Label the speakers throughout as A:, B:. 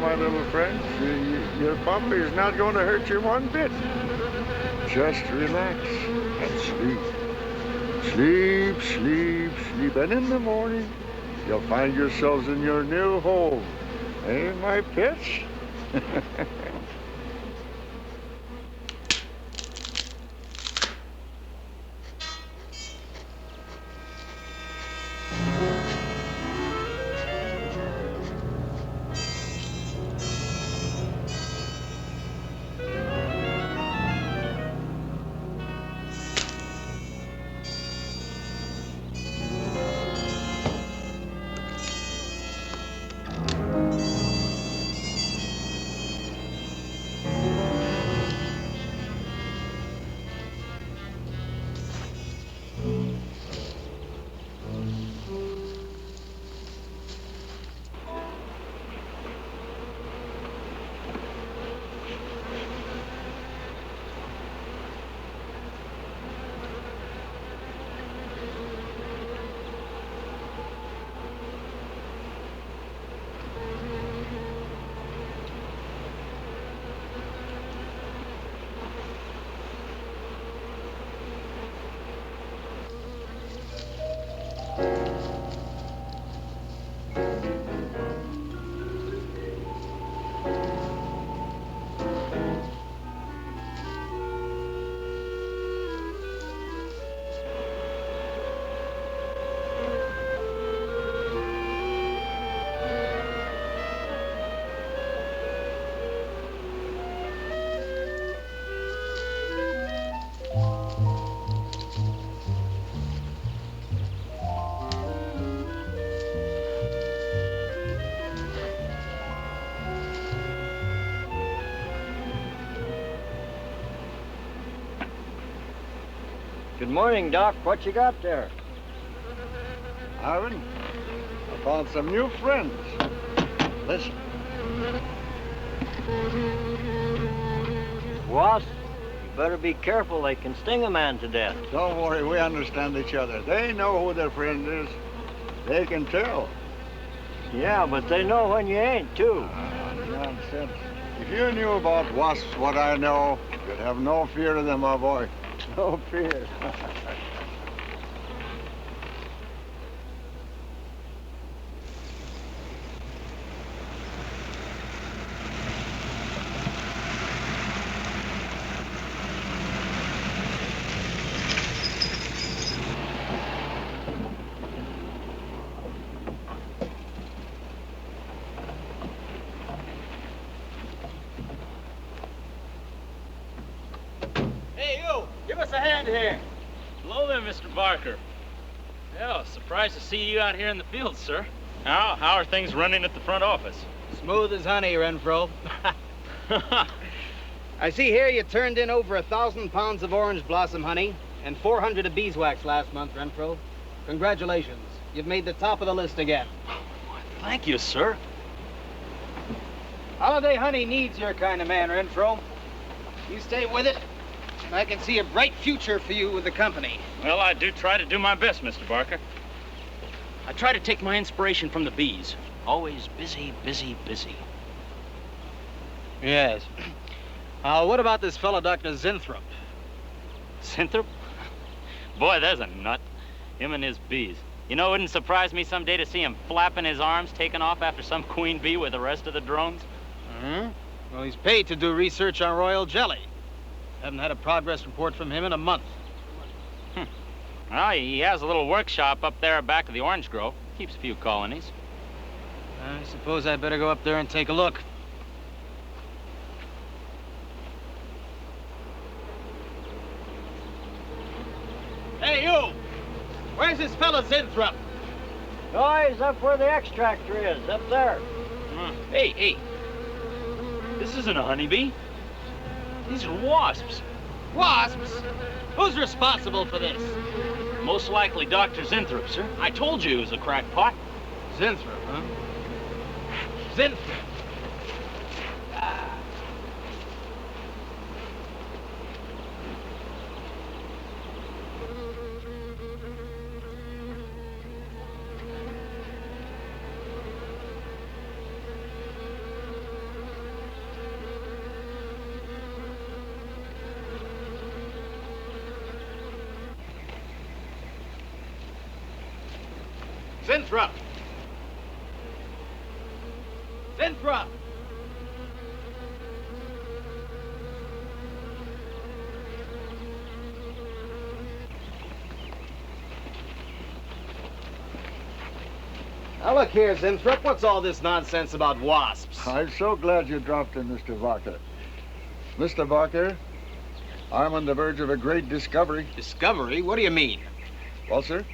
A: my little friend. Your puppy is not going to hurt you one bit. Just relax and sleep. Sleep, sleep, sleep. And in the morning, you'll find yourselves in your new home. Eh, my pets?
B: Good morning, Doc. What you got there?
A: Ivan, I found some new friends. Listen.
B: Wasp, you better be careful. They can sting a man to death.
A: Don't worry, we understand each other. They know who their friend is. They can tell.
B: Yeah, but they know when you ain't, too.
A: Nonsense. If you knew about wasps what I know, you'd have no fear of them, my boy.
B: No fear.
C: Hey, you! Give us a hand here.
D: Hello there, Mr. Barker. Yeah, surprised to see you out here in the field, sir. How are things running at the front office?
C: Smooth as honey, Renfro. I see here you turned in over 1,000 pounds of orange blossom honey and 400 of beeswax last month, Renfro. Congratulations. You've made the top of the list again.
D: Thank you, sir.
C: Holiday honey needs your kind of man, Renfro. You stay with it, and I can see a bright future for you with the company.
D: Well, I do try to do my best, Mr. Barker. I try to take my inspiration from the bees. Always busy, busy, busy.
C: Yes. What about this fellow, Dr. Zinthrop?
D: Zinthrop? Boy, there's a nut. Him and his bees. You know, it wouldn't surprise me someday to see him flapping his arms, taking off after some queen bee with the rest of the drones.
C: Well, he's paid to do research on royal jelly. Haven't had a progress report from him in a month.
D: Well, he has a little workshop up there back of the orange grove. Keeps a few colonies.
C: I suppose I better go up there and take a look. Hey, you! Where's this fella Zinthrop?
B: No, he's up where the extractor is, up there.
D: Hey. This isn't a honeybee. These are wasps.
C: Wasps? Who's responsible for this?
D: Most likely Dr. Zinthrop, sir. I told you he was a crackpot.
C: Zinthrop, huh? Zinthrop. Zinthrop! Zinthrop! Now look here, Zinthrop, what's all this nonsense about wasps?
A: I'm so glad you dropped in, Mr. Barker. Mr. Barker, I'm on the verge of a great discovery.
C: Discovery? What do you mean?
A: Well, sir,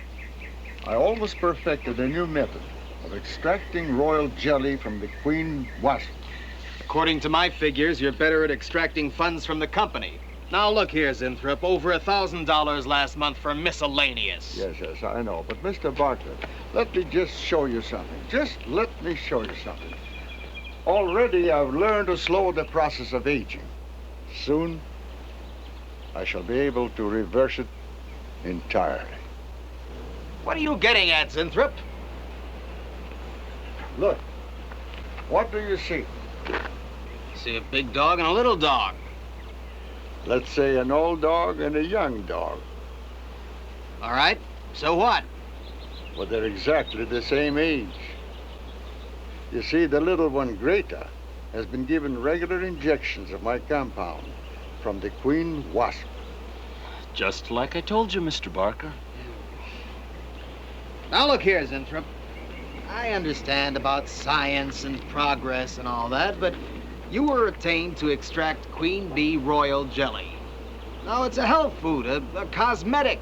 A: I almost perfected a new method of extracting royal jelly from the queen wasp.
C: According to my figures, you're better at extracting funds from the company. Now look here, Zinthrop, over $1,000 last month for miscellaneous.
A: Yes, I know. But, Mr. Barker, let me just show you something. Just let me show you something. Already I've learned to slow the process of aging. Soon, I shall be able to reverse it entirely.
C: What are you getting at, Zinthrop?
A: Look, what do you see?
C: I see a big dog and a little dog.
A: Let's say an old dog and a young dog.
C: All right, so what?
A: Well, they're exactly the same age. You see, the little one, Greta, has been given regular injections of my compound from the queen wasp.
E: Just like I told you, Mr. Barker.
C: Now look here, Zinthrop. I understand about science and progress and all that, but you were attained to extract queen bee royal jelly. Now, it's a health food, a cosmetic.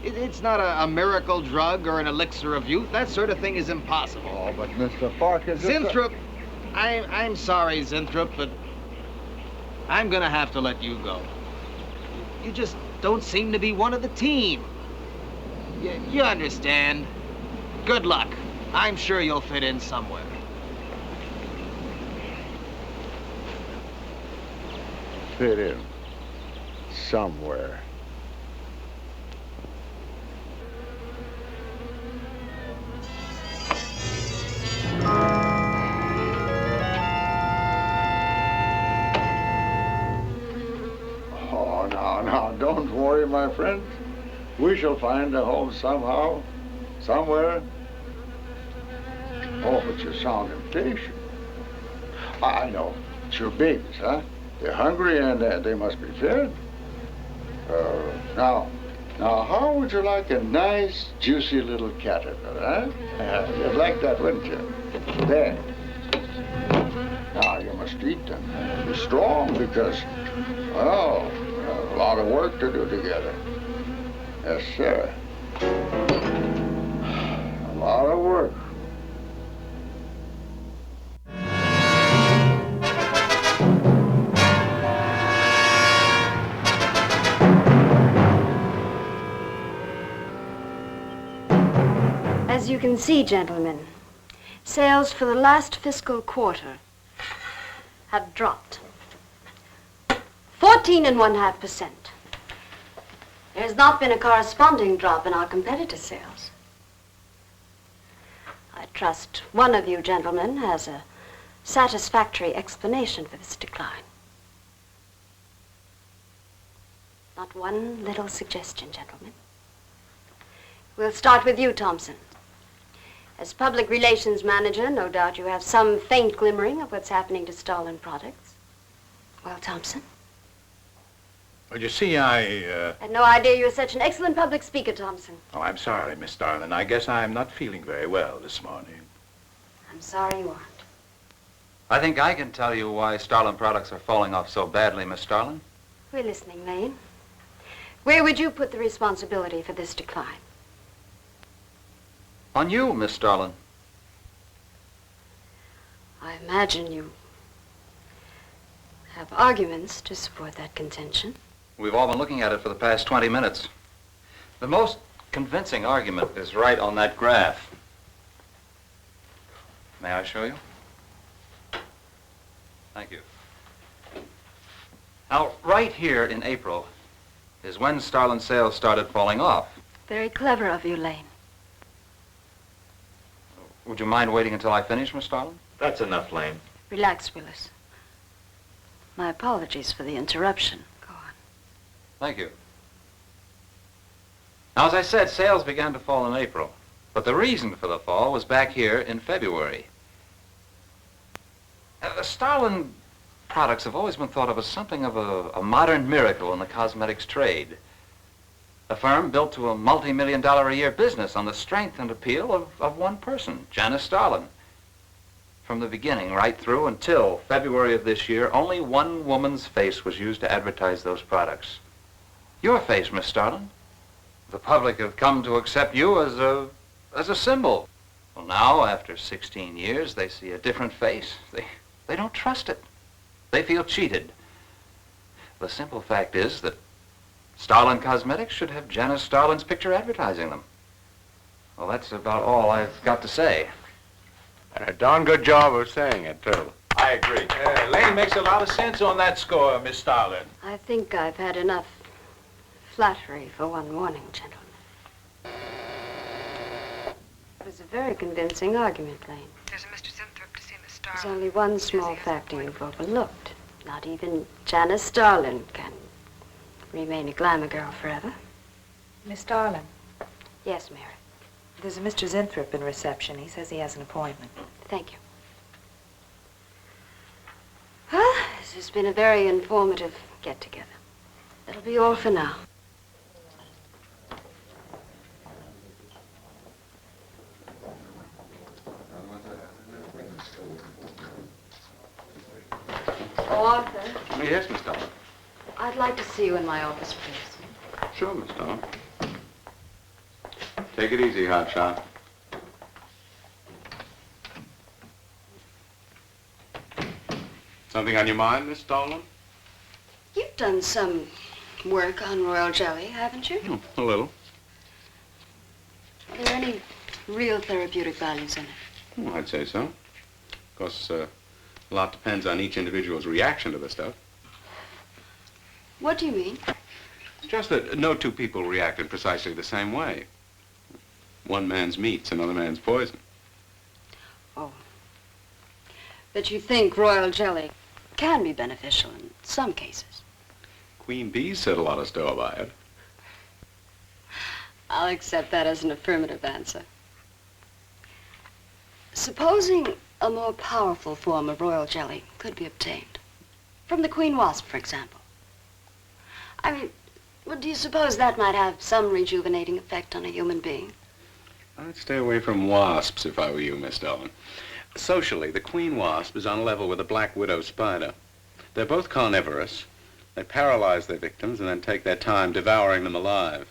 C: It's not a miracle drug or an elixir of youth. That sort of thing is impossible.
A: Oh, but Mr. Parker...
C: Zinthrop, I'm sorry, Zinthrop, but I'm gonna have to let you go. You just don't seem to be one of the team. You understand. Good luck. I'm sure you'll fit in somewhere.
A: Fit in somewhere. Oh, now, don't worry, my friend. We shall find a home somehow, somewhere. Oh, but you sound impatient. I know. It's your babies, huh? They're hungry and they must be fed. Now, how would you like a nice, juicy little caterpillar, huh? You'd like that, wouldn't you? There. Now, you must eat them. Be strong because, well, a lot of work to do together. Yes, sir. A lot of work.
F: As you can see, gentlemen, sales for the last fiscal quarter have dropped 14.5%. There has not been a corresponding drop in our competitor sales. I trust one of you gentlemen has a satisfactory explanation for this decline. Not one little suggestion, gentlemen. We'll start with you, Thompson. As public relations manager, no doubt you have some faint glimmering of what's happening to Starlin products. Well, Thompson?
G: Well, you see, I
F: had no idea you were such an excellent public speaker, Thompson.
G: Oh, I'm sorry, Miss Starlin. I guess I'm not feeling very well this morning.
F: I'm sorry you aren't.
H: I think I can tell you why Starlin products are falling off so badly, Miss Starlin.
F: We're listening, Lane. Where would you put the responsibility for this decline?
H: On you, Miss Starlin.
F: I imagine you have arguments to support that contention.
H: We've all been looking at it for the past 20 minutes. The most convincing argument is right on that graph. May I show you? Thank you. Now, right here in April is when Starlin sales started falling off.
F: Very clever of you, Lane.
H: Would you mind waiting until I finish, Miss Starlin?
E: That's enough, Lane.
F: Relax, Willis. My apologies for the interruption. Go on.
H: Thank you. Now, as I said, sales began to fall in April. But the reason for the fall was back here in February. The Starlin products have always been thought of as something of a modern miracle in the cosmetics trade. A firm built to a multi-million-dollar-a-year business on the strength and appeal of one person, Janice Starlin. From the beginning, right through until February of this year, only one woman's face was used to advertise those products. Your face, Miss Starlin. The public have come to accept you as a symbol. Well, now, after 16 years, they see a different face. They don't trust it. They feel cheated. The simple fact is that Starlin Cosmetics should have Janice Starlin's picture advertising them. Well, that's about all I've got to say.
G: And a darn good job of saying it, too.
E: I agree. Lane makes a lot of sense on that score, Miss Starlin.
F: I think I've had enough flattery for one morning, gentlemen. It was a very convincing argument, Lane.
I: There's a Mr. Zinthrop to see Miss
F: There's
I: Starlin.
F: only one small factor you've overlooked. Not even Janice Starlin can remain a glamour girl forever.
I: Miss Starlin,
F: Yes, Mary.
I: there's a Mr. Zinthrop in reception. He says he has an appointment.
F: Thank you. Well, this has been a very informative get-together. That'll be all for now. Oh, Arthur,
G: Yes, Miss Starlin.
F: I'd like to see you in my office, please.
G: Sure, Miss Starlin. Take it easy, hotshot. Something on your mind, Miss Starlin?
F: You've done some work on royal jelly, haven't you?
G: A little.
F: Are there any real therapeutic values in it?
G: Well, I'd say so. Of course, a lot depends on each individual's reaction to the stuff.
F: What do you mean?
G: It's just that no two people react in precisely the same way. One man's meat's another man's poison.
F: Oh. But you think royal jelly can be beneficial in some cases?
G: Queen bees set a lot of store by it.
F: I'll accept that as an affirmative answer. Supposing a more powerful form of royal jelly could be obtained. From the queen wasp, for example. I mean, well, do you suppose that might have some rejuvenating effect on a human being?
G: I'd stay away from wasps if I were you, Miss Starlin. Socially, the queen wasp is on a level with the black widow spider. They're both carnivorous. They paralyze their victims and then take their time devouring them alive.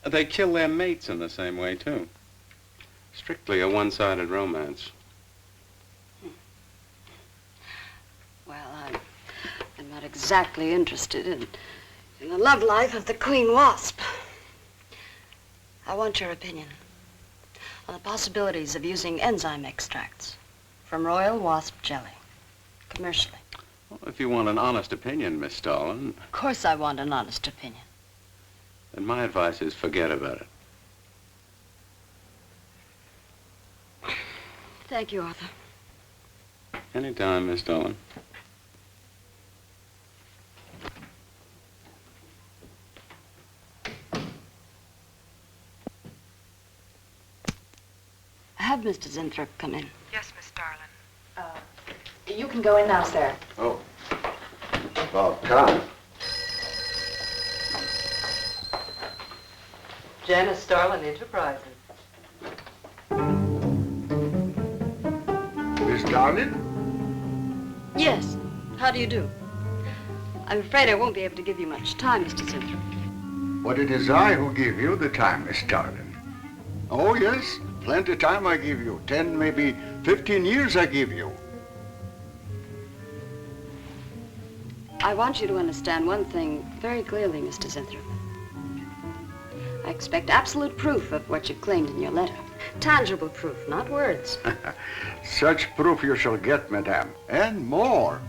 G: They kill their mates in the same way, too. Strictly a one-sided romance.
F: Well, I'm not exactly interested in the love life of the queen wasp. I want your opinion on the possibilities of using enzyme extracts from royal wasp jelly, commercially.
G: Well, if you want an honest opinion, Miss Starlin,
F: Of course I want an honest opinion.
G: then my advice is forget about it.
F: Thank you, Arthur.
G: Anytime, Miss Starlin.
F: Have Mr. Zinthrop come in.
I: Yes, Miss Starlin.
J: You can go in now, sir.
A: Oh. About time.
B: Janice Starlin Enterprises.
A: Miss Starlin?
F: Yes. How do you do? I'm afraid I won't be able to give you much time, Mr. Zinthrop.
A: But it is I who give you the time, Miss Starlin. Oh, yes. Plenty of time I give you. 10, maybe 15 years I give you.
F: I want you to understand one thing very clearly, Mr. Zinthrop. I expect absolute proof of what you've claimed in your letter. Tangible proof, not words.
A: Such proof you shall get, madame, and more.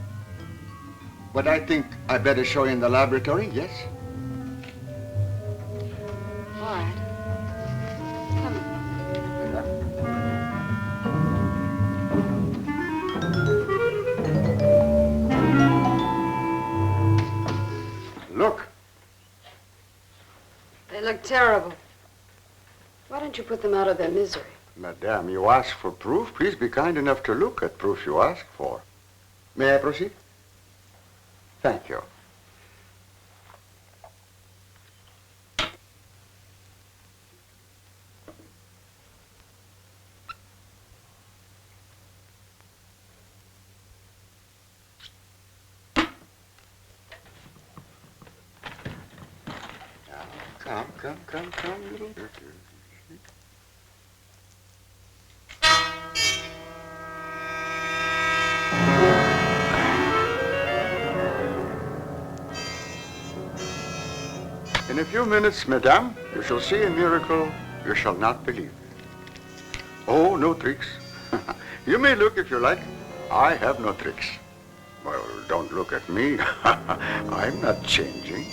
A: But I think I better show you in the laboratory, yes?
F: All right. Come on.
A: Look.
F: They look terrible. Why don't you put them out of their misery?
A: Madame, you ask for proof. Please be kind enough to look at proof you ask for. May I proceed? Thank you. Now, come, little. In a few minutes, madame, you shall see a miracle you shall not believe. Oh, no tricks. You may look if you like. I have no tricks. Well, don't look at me. I'm not changing.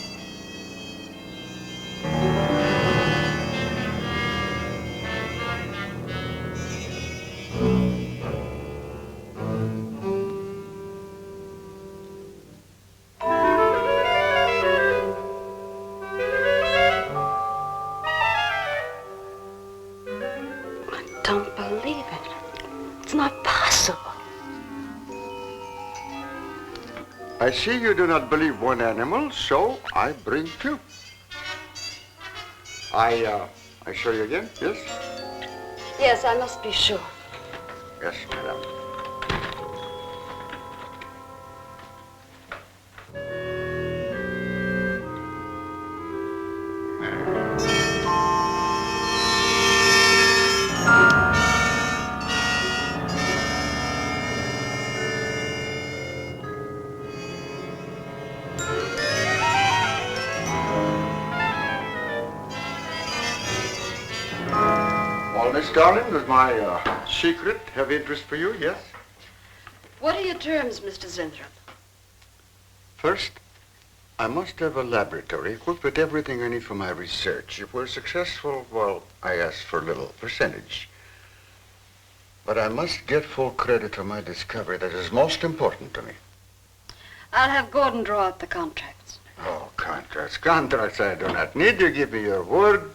F: Don't believe it. It's not possible.
A: I see you do not believe one animal, so I bring two. I show you again, yes?
F: Yes, I must be sure.
A: Yes, madame. Well, Miss Darling, does my secret have interest for you, yes?
F: What are your terms, Mr. Zinthrop?
A: First, I must have a laboratory equipped with everything I need for my research. If we're successful, well, I ask for a little percentage. But I must get full credit for my discovery. That is most important to me.
F: I'll have Gordon draw up the contracts.
A: Oh, contracts. Contracts I do not need. You give me your word.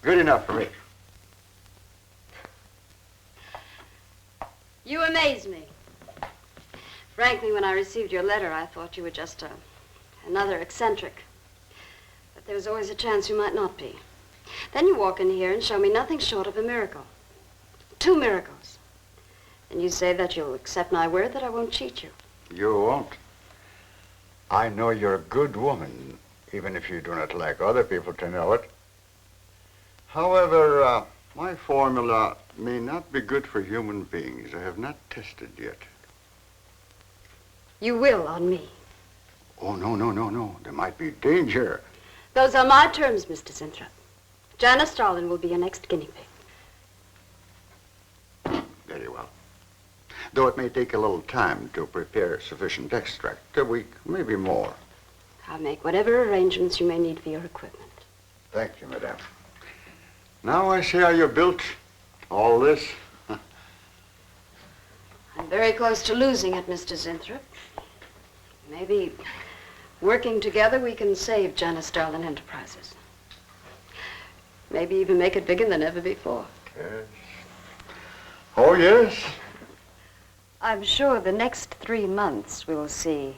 A: Good enough for me.
F: You amaze me. Frankly, when I received your letter, I thought you were just another eccentric. But there was always a chance you might not be. Then you walk in here and show me nothing short of a miracle. 2 miracles. And you say that you'll accept my word that I won't cheat you.
A: You won't. I know you're a good woman, even if you do not like other people to know it. However, my formula may not be good for human beings. I have not tested yet.
F: You will on me.
A: Oh, no. There might be danger.
F: Those are my terms, Mr. Zinthrop. Janice Starlin will be your next guinea pig.
A: Very well. Though it may take a little time to prepare sufficient extract. A week, maybe more.
F: I'll make whatever arrangements you may need for your equipment.
A: Thank you, madame. Now I see how you built all this.
F: I'm very close to losing it, Mr. Zinthrop. Maybe working together we can save Janice Starlin Enterprises. Maybe even make it bigger than ever before.
A: Yes. Oh, yes.
F: I'm sure the next 3 months we'll see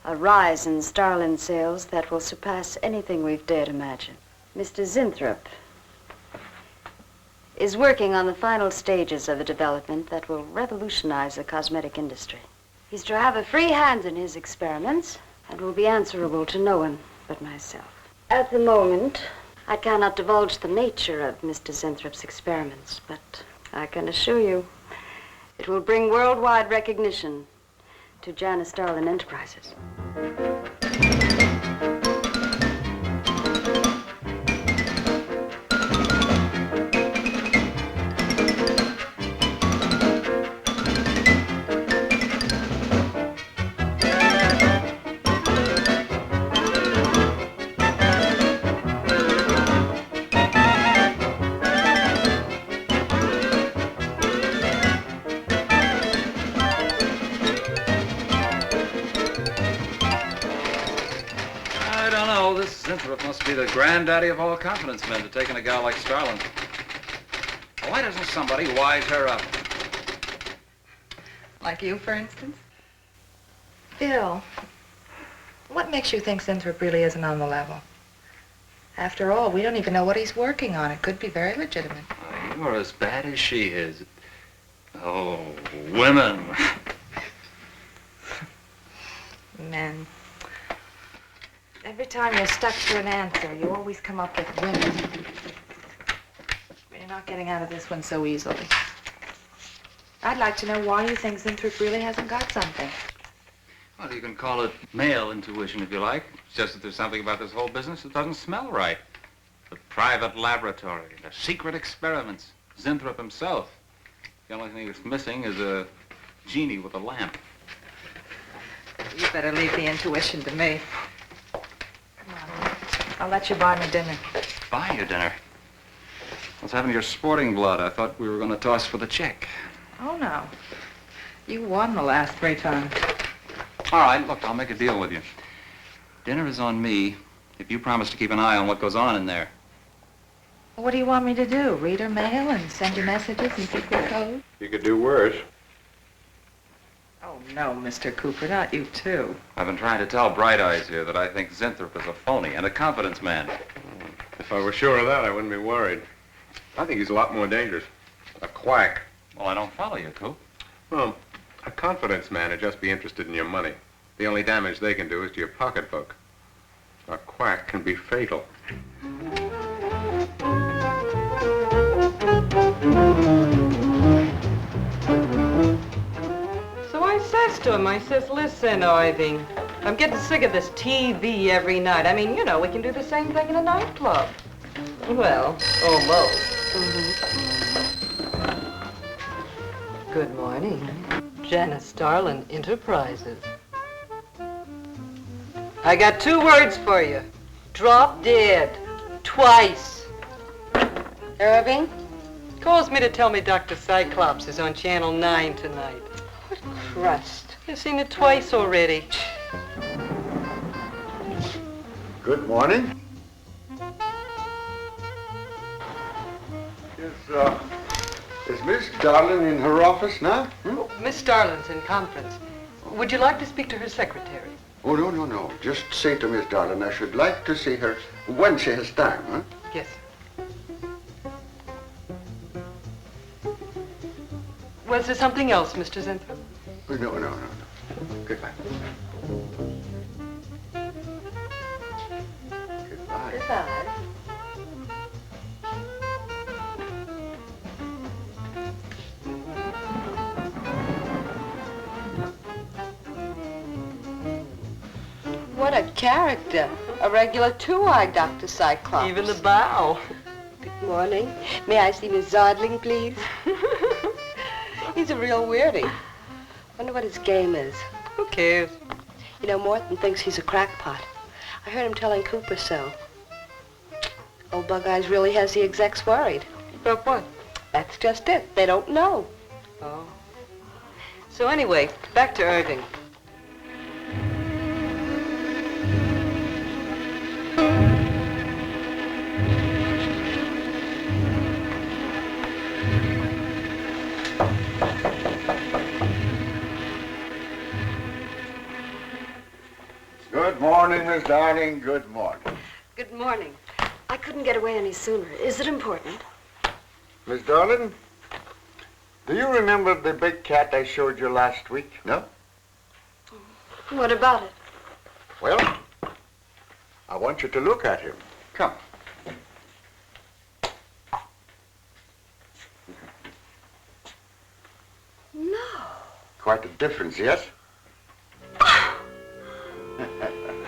F: a rise in Starlin sales that will surpass anything we've dared imagine. Mr. Zinthrop is working on the final stages of a development that will revolutionize the cosmetic industry. He's to have a free hand in his experiments and will be answerable to no one but myself. At the moment, I cannot divulge the nature of Mr. Zinthrop's experiments, but I can assure you it will bring worldwide recognition to Janice Starlin Enterprises.
H: Must be the granddaddy of all confidence men to take in a gal like Starlin. Why doesn't somebody wise her up?
I: Like you, for instance? Bill, what makes you think Sinthrop really isn't on the level? After all, we don't even know what he's working on. It could be very legitimate.
H: You're as bad as she is. Oh, women.
I: Men. Every time you're stuck to an answer, you always come up with women. You're not getting out of this one so easily. I'd like to know why you think Sinthrop really hasn't got something.
H: Well, you can call it male intuition if you like. It's just that there's something about this whole business that doesn't smell right. The private laboratory, the secret experiments, Sinthrop himself. The only thing that's missing is a genie with a lamp.
I: You better leave the intuition to me. Come on. I'll let you buy me dinner.
H: Buy you dinner? What's happened to your sporting blood? I thought we were going to toss for the check.
I: Oh, no. You won the last 3 times.
H: All right, look, I'll make a deal with you. Dinner is on me if you promise to keep an eye on what goes on in there.
I: What do you want me to do? Read her mail and send you messages in secret code?
G: You could do worse.
I: Oh, no, Mr. Cooper, not you, too.
H: I've been trying to tell Bright Eyes here that I think Sinthrop is a phony and a confidence man.
G: If I were sure of that, I wouldn't be worried. I think he's a lot more dangerous. A quack.
H: Well, I don't follow you, Coop.
G: Well, a confidence man would just be interested in your money. The only damage they can do is to your pocketbook. A quack can be fatal.
K: So I says to him, I says, listen, Irving, I'm getting sick of this TV every night. I mean, you know, we can do the same thing in a nightclub. Well, almost. Good morning. Janice Starlin Enterprises. I got 2 words for you. Drop dead. Twice.
F: Irving?
K: Calls me to tell me Dr. Cyclops is on Channel 9 tonight.
F: What crust?
K: You've seen it twice already.
A: Good morning. Is Miss Darling in her office now?
K: Oh, Miss Starlin's in conference. Would you like to speak to her secretary?
A: Oh, no. Just say to Miss Darling I should like to see her when she has time, huh?
K: Yes. Was there something else, Mr. Sinthrop?
A: No. Goodbye. Goodbye.
K: Goodbye.
F: What a character. A regular 2-eyed Dr. Cyclops.
K: Even the bow.
F: Good morning. May I see Miss Zodling, please? He's a real weirdie. Wonder what his game is.
K: Who cares?
F: You know, Morton thinks he's a crackpot. I heard him telling Cooper so. Old Bug Eyes really has the execs worried.
K: About what?
F: That's just it. They don't know.
K: Oh. So anyway, back to Irving.
A: Good morning, Miss Darling. Good morning.
F: Good morning. I couldn't get away any sooner. Is it important?
A: Miss Darling, do you remember the big cat I showed you last week? No?
F: What about it?
A: Well, I want you to look at him. Come.
F: No.
A: Quite a difference, yes?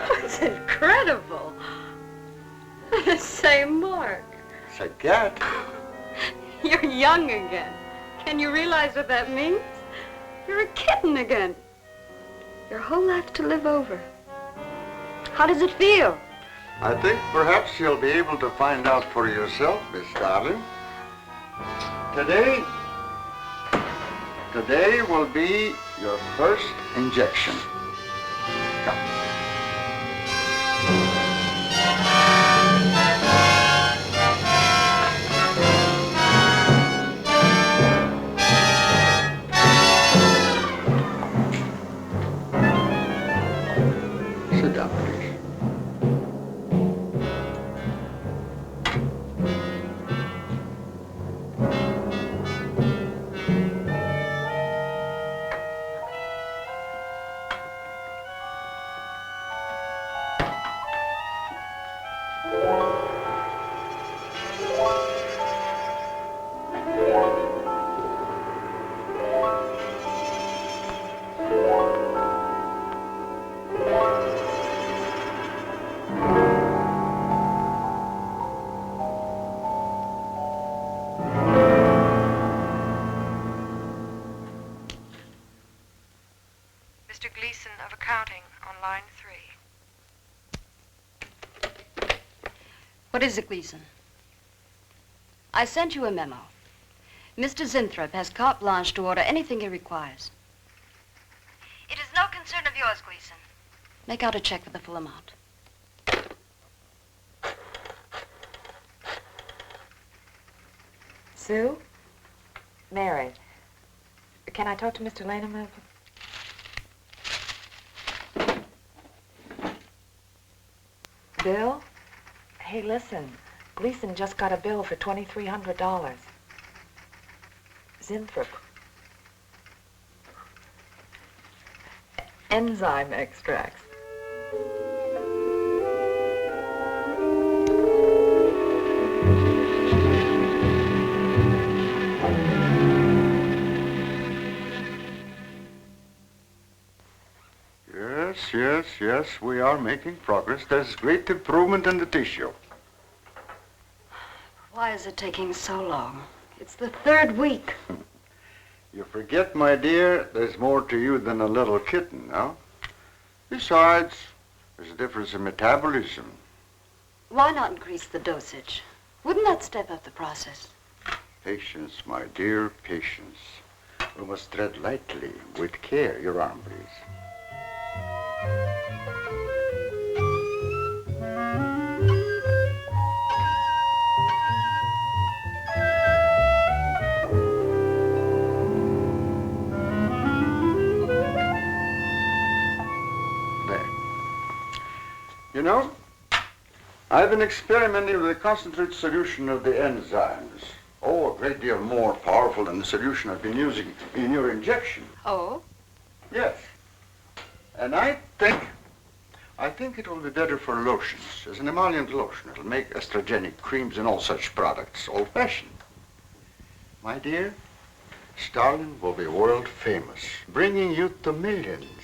F: That's incredible. The same mark.
A: It's a cat.
F: You're young again. Can you realize what that means? You're a kitten again. Your whole life to live over. How does it feel?
A: I think perhaps you'll be able to find out for yourself, Miss Darling. Today will be your first injection. Come.
F: What is it, Gleason? I sent you a memo. Mr. Zinthrop has carte blanche to order anything he requires. It is no concern of yours, Gleason. Make out a check for the full amount.
I: Sue? Mary, can I talk to Mr. Lane a minute? Bill? Hey, listen. Gleason just got a bill for $2,300. Zinthrop. Enzyme extracts.
A: Yes, we are making progress. There's great improvement in the tissue.
F: Why is it taking so long? It's the 3rd week.
A: You forget, my dear, there's more to you than a little kitten, no? Besides, there's a difference in metabolism.
F: Why not increase the dosage? Wouldn't that step up the process?
A: Patience, my dear, patience. We must tread lightly, with care. Your arm, please. You know, I've been experimenting with a concentrated solution of the enzymes. Oh, a great deal more powerful than the solution I've been using in your injection.
F: Oh?
A: Yes. And I think it will be better for lotions, as an emollient lotion. It'll make estrogenic creams and all such products old-fashioned. My dear, Stalin will be world famous, bringing youth to millions.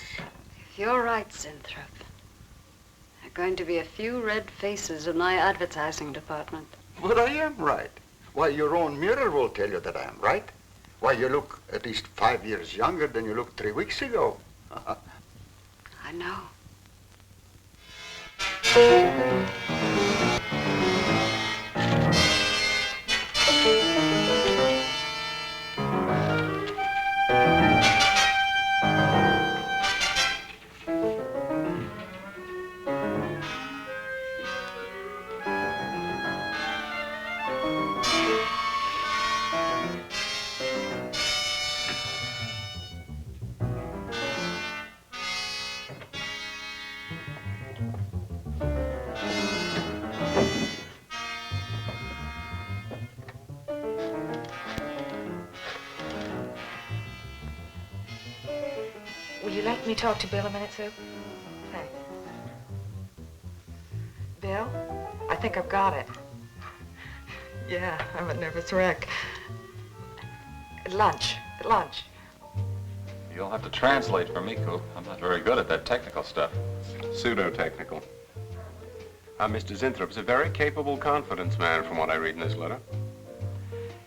F: If you're right, Zinthrop, there are going to be a few red faces in my advertising department.
A: But I am right. Why, your own mirror will tell you that I am right. Why, you look at least 5 years younger than you looked 3 weeks ago.
F: I know.
I: Will you let me talk to Bill a minute, Sue? Thanks. Bill, I think I've got it. Yeah, I'm a nervous wreck. At lunch.
H: You'll have to translate for me, Coop. I'm not very good at that technical stuff.
G: Pseudo-technical. Mr. Zinthrop's a very capable confidence man from what I read in his letter.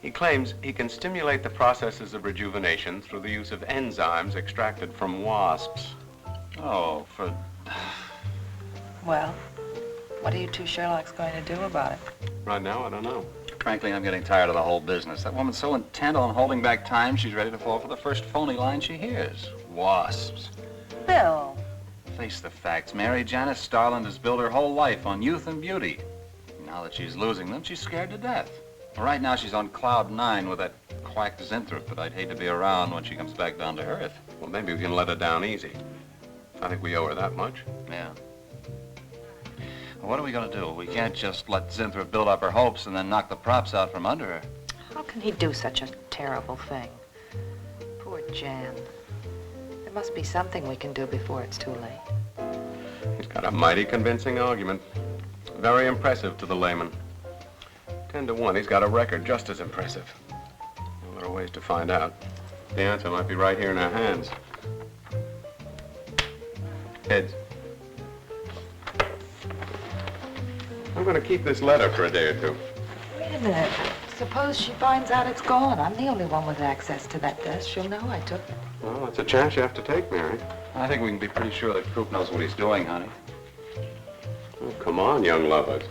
G: He claims he can stimulate the processes of rejuvenation through the use of enzymes extracted from wasps.
H: Oh, for...
I: Well, what are you two Sherlocks going to do about it?
G: Right now, I don't know.
H: Frankly, I'm getting tired of the whole business. That woman's so intent on holding back time, she's ready to fall for the first phony line she hears. Wasps.
I: Bill.
H: Face the facts, Mary. Janice Starland has built her whole life on youth and beauty. Now that she's losing them, she's scared to death. Right now, she's on cloud 9 with that quack Zinthrop, but I'd hate to be around when she comes back down to earth.
G: Well, maybe we can let her down easy. I think we owe her that much.
H: Yeah. Well, what are we going to do? We can't just let Zinthrop build up her hopes and then knock the props out from under her.
I: How can he do such a terrible thing? Poor Jan. There must be something we can do before it's too late.
G: He's got a mighty convincing argument. Very impressive to the layman. 10 to 1, he's got a record just as impressive. Well, there are ways to find out. The answer might be right here in our hands. Heads. I'm going to keep this letter for a day or two.
I: Wait a minute. Suppose she finds out it's gone. I'm the only one with access to that desk. She'll know I took it.
G: Well, that's a chance you have to take, Mary.
H: I think we can be pretty sure that Coop knows what he's doing, honey.
G: Oh, come on, young lovers.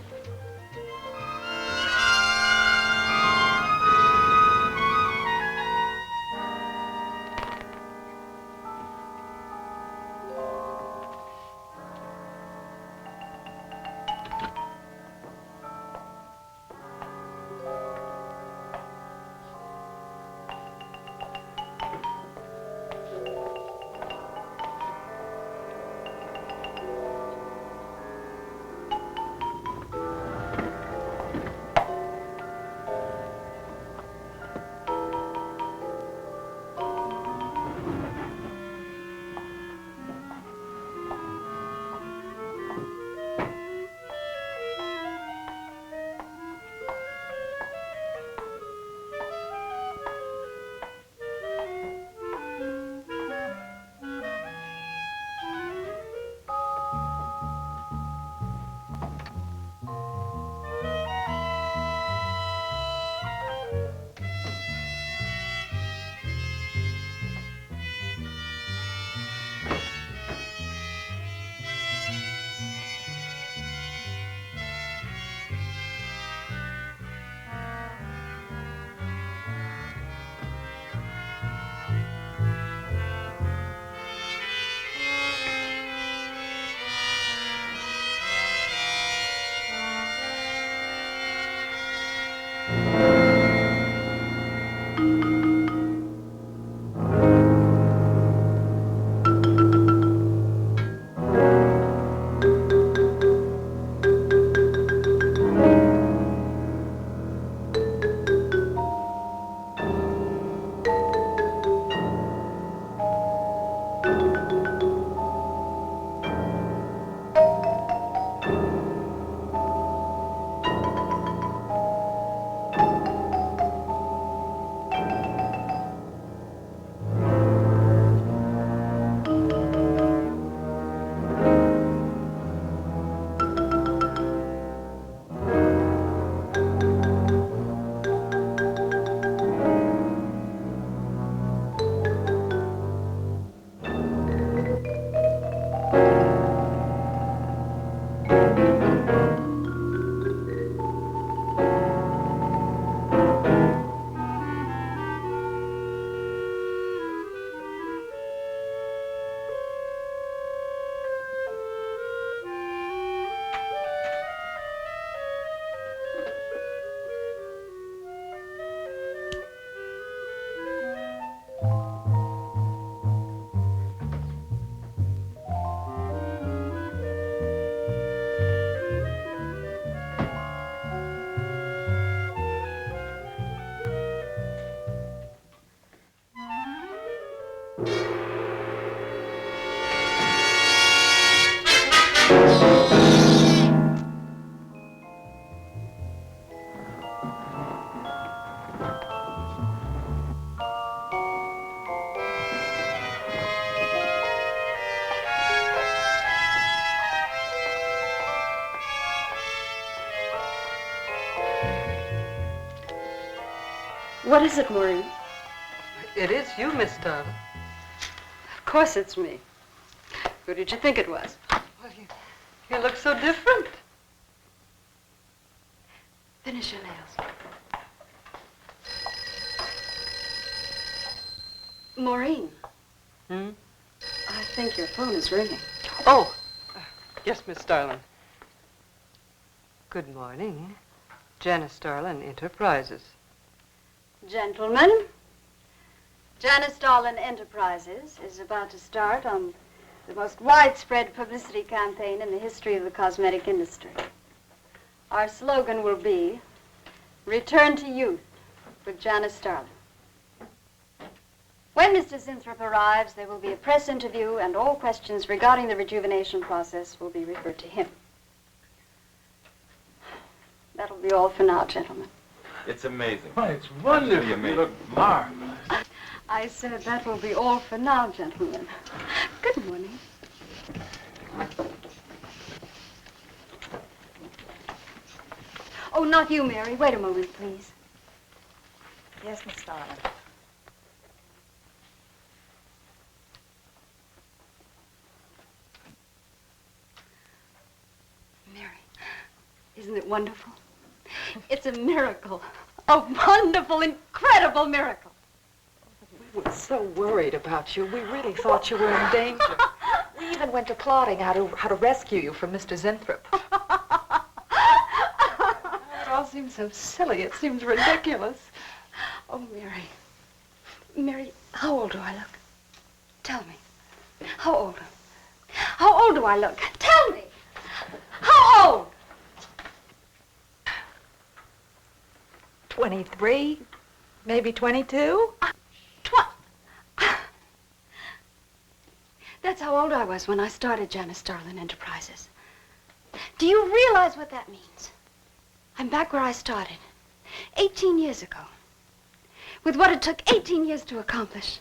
F: What is it, Maureen?
K: It is you, Miss Darling.
F: Of course it's me. Who did you think it was?
K: Well, you look so different.
F: Finish your nails. Maureen.
K: Hmm?
F: I think your phone is ringing.
K: Oh, yes, Miss Starlin. Good morning. Janice Starlin Enterprises.
F: Gentlemen, Janice Starlin Enterprises is about to start on the most widespread publicity campaign in the history of the cosmetic industry. Our slogan will be, Return to Youth with Janice Starlin. When Mr. Zinthrop arrives, there will be a press interview, and all questions regarding the rejuvenation process will be referred to him. That'll be all for now, gentlemen.
E: It's amazing.
L: Why, it's wonderful.
E: Amazing.
L: You look marvelous.
F: I said that will be all for now, gentlemen. Good morning. Oh, not you, Mary. Wait a moment, please.
J: Yes, Miss Starlin.
F: Mary, isn't it wonderful? It's a miracle. A wonderful, incredible miracle.
I: We were so worried about you. We really thought you were in danger. We even went to plotting how to rescue you from Mr. Zinthrop. It all seems so silly. It seems ridiculous.
F: Oh, Mary. Mary, how old do I look? Tell me. How old? How old do I look? Tell me. How old?
I: 23, maybe 22.
F: That's how old I was when I started Janice Starlin Enterprises. Do you realize what that means? I'm back where I started, 18 years ago, with what it took 18 years to accomplish.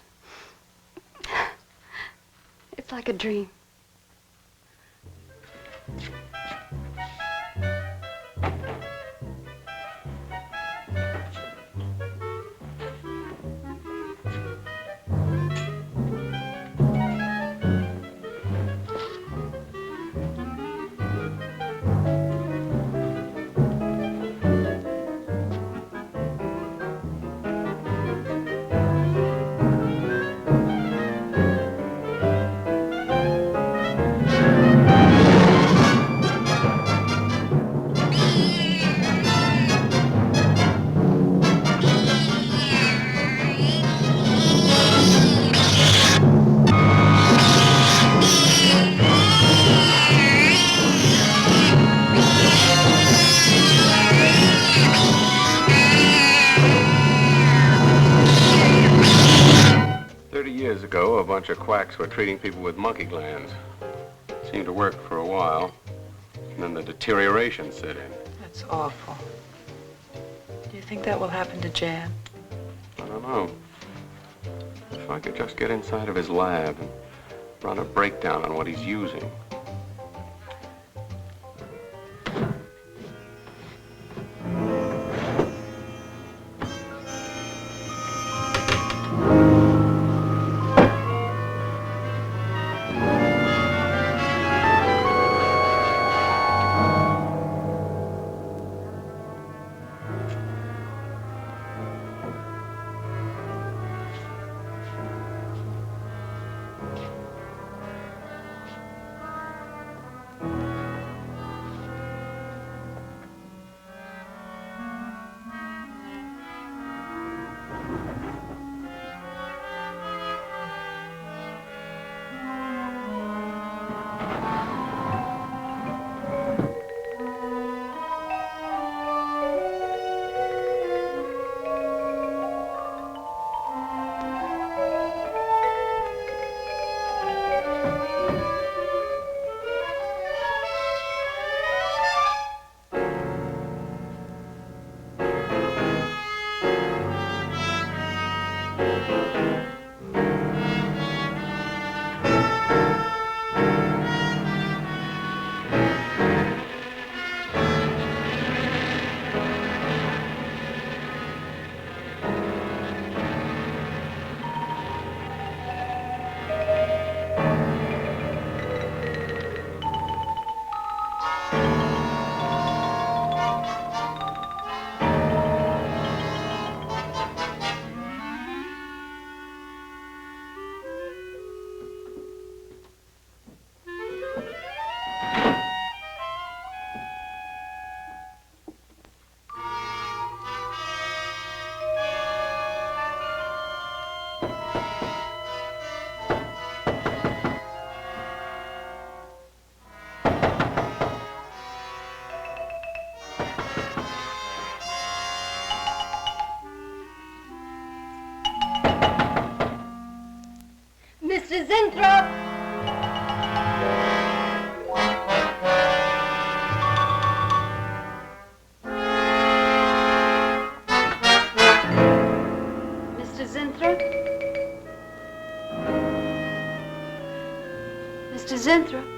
F: It's like a dream.
G: Years ago, a bunch of quacks were treating people with monkey glands. Seemed to work for a while, and then the deterioration set in.
I: That's awful. Do you think that will happen to Jan?
G: I don't know. If I could just get inside of his lab and run a breakdown on what he's using.
F: Zinthrop.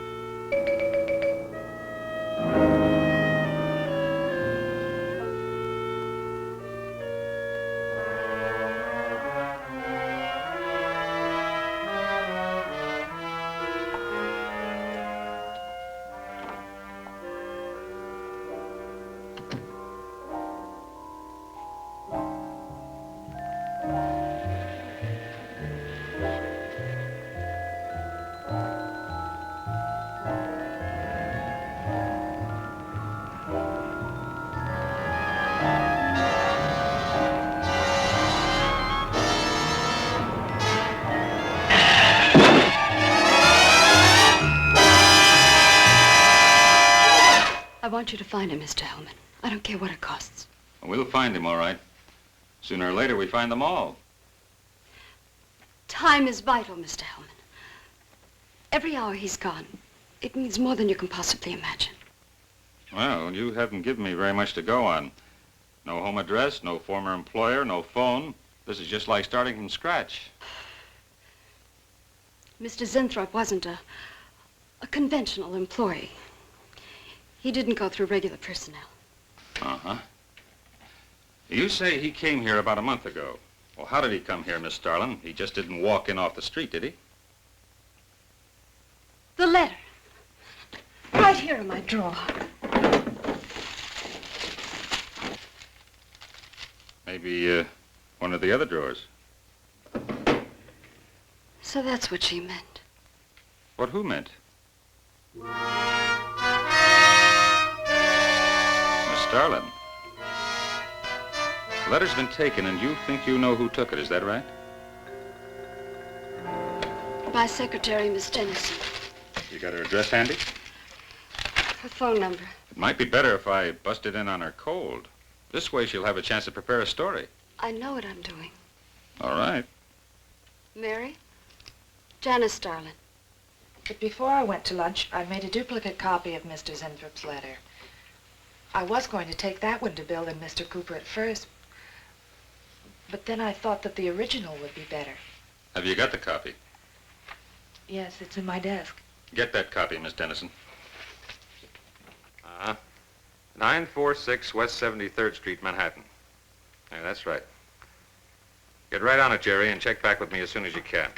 F: I want you to find him, Mr. Hellman. I don't care what it costs.
G: We'll find him, all right. Sooner or later, we find them all.
F: Time is vital, Mr. Hellman. Every hour he's gone, it means more than you can possibly imagine.
G: Well, you haven't given me very much to go on. No home address, no former employer, no phone. This is just like starting from scratch.
F: Mr. Zinthrop wasn't a conventional employee. He didn't go through regular personnel.
G: Uh-huh. You say he came here about a month ago. Well, how did he come here, Miss Starlin? He just didn't walk in off the street, did he?
F: The letter. Right here in my drawer.
G: Maybe, one of the other drawers.
F: So that's what she meant.
G: What who meant? Starlin, the letter's been taken and you think you know who took it, is that right?
F: My secretary, Miss Dennison.
G: You got her address handy?
F: Her phone number.
G: It might be better if I busted in on her cold. This way she'll have a chance to prepare a story.
F: I know what I'm doing.
G: All right.
F: Mary? Janice Starlin.
I: But before I went to lunch, I made a duplicate copy of Mr. Zinthrop's letter. I was going to take that one to Bill and Mr. Cooper at first, but then I thought that the original would be better.
G: Have you got the copy?
I: Yes, it's in my desk.
G: Get that copy, Miss Dennison.
M: 946 West 73rd Street, Manhattan. Yeah, that's right. Get right on it, Jerry, and check back with me as soon as you can.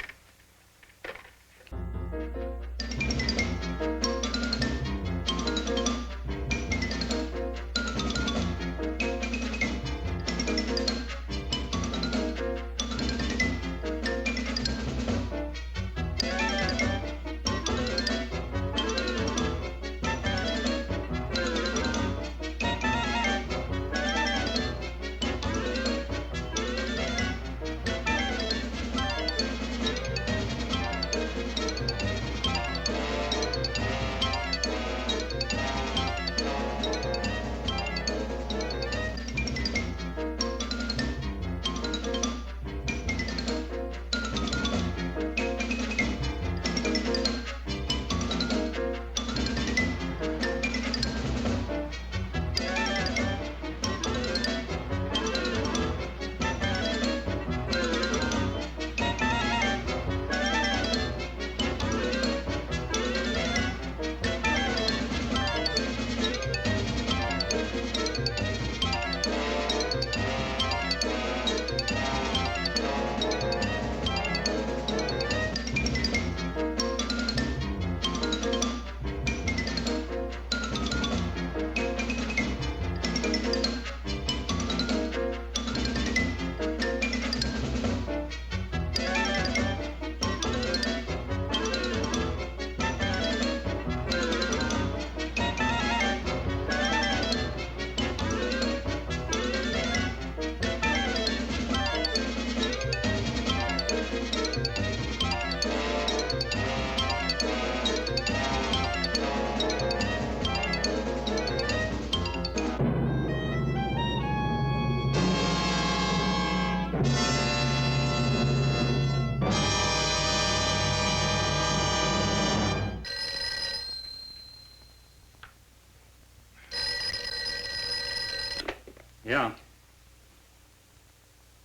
G: Yeah.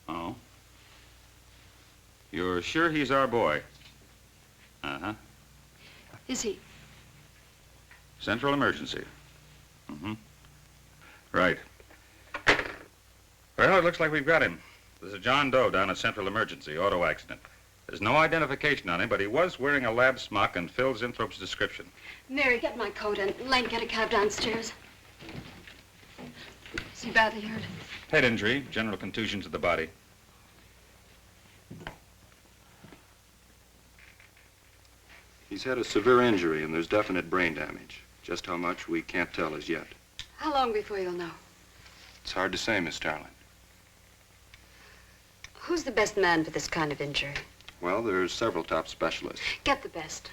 G: Oh. You're sure he's our boy? Uh-huh.
F: Is he?
M: Central emergency. Mm-hmm. Right. Well, it looks like we've got him. There's a John Doe down at Central Emergency, auto accident. There's no identification on him, but he was wearing a lab smock and fills Inthrope's description.
F: Mary, get my coat and Lane, get a cab downstairs. Is he badly hurt?
M: Head injury, general contusion to the body. He's had a severe injury and there's definite brain damage. Just how much, we can't tell as yet.
F: How long before you'll know?
M: It's hard to say, Miss Starlin.
F: Who's the best man for this kind of injury?
M: Well, there's several top specialists.
F: Get the best.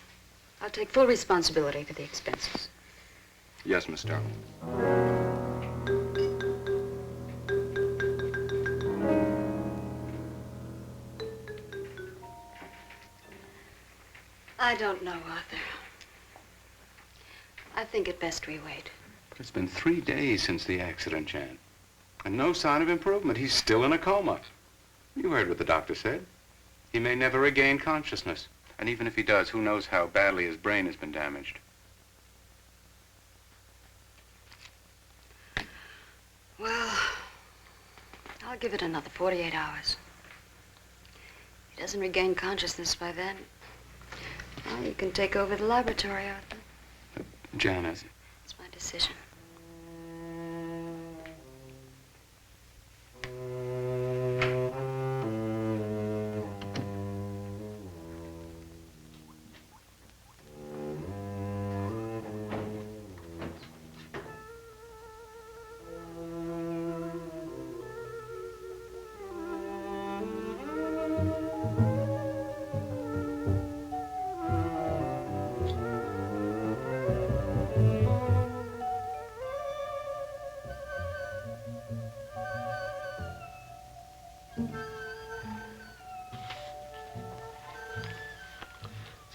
F: I'll take full responsibility for the expenses.
M: Yes, Miss Starlin.
F: I don't know, Arthur. I think it best we wait.
G: But it's been 3 days since the accident, Jan. And no sign of improvement. He's still in a coma. You heard what the doctor said. He may never regain consciousness. And even if he does, who knows how badly his brain has been damaged.
F: Well, I'll give it another 48 hours. If he doesn't regain consciousness by then, well, you can take over the laboratory, Arthur.
G: Jan,
F: It's my decision.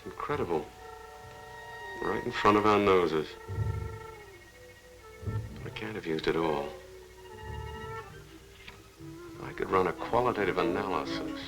M: Incredible. Right in front of our noses. I can't have used it all. I could run a qualitative analysis.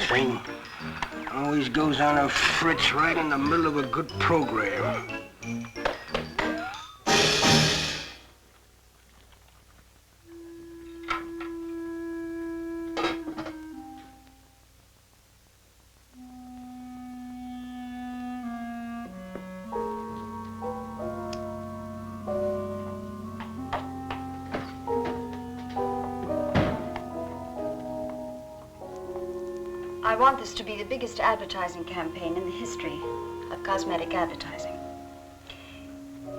N: Thing always goes on a fritz right in the middle of a good program.
F: I want this to be the biggest advertising campaign in the history of cosmetic advertising.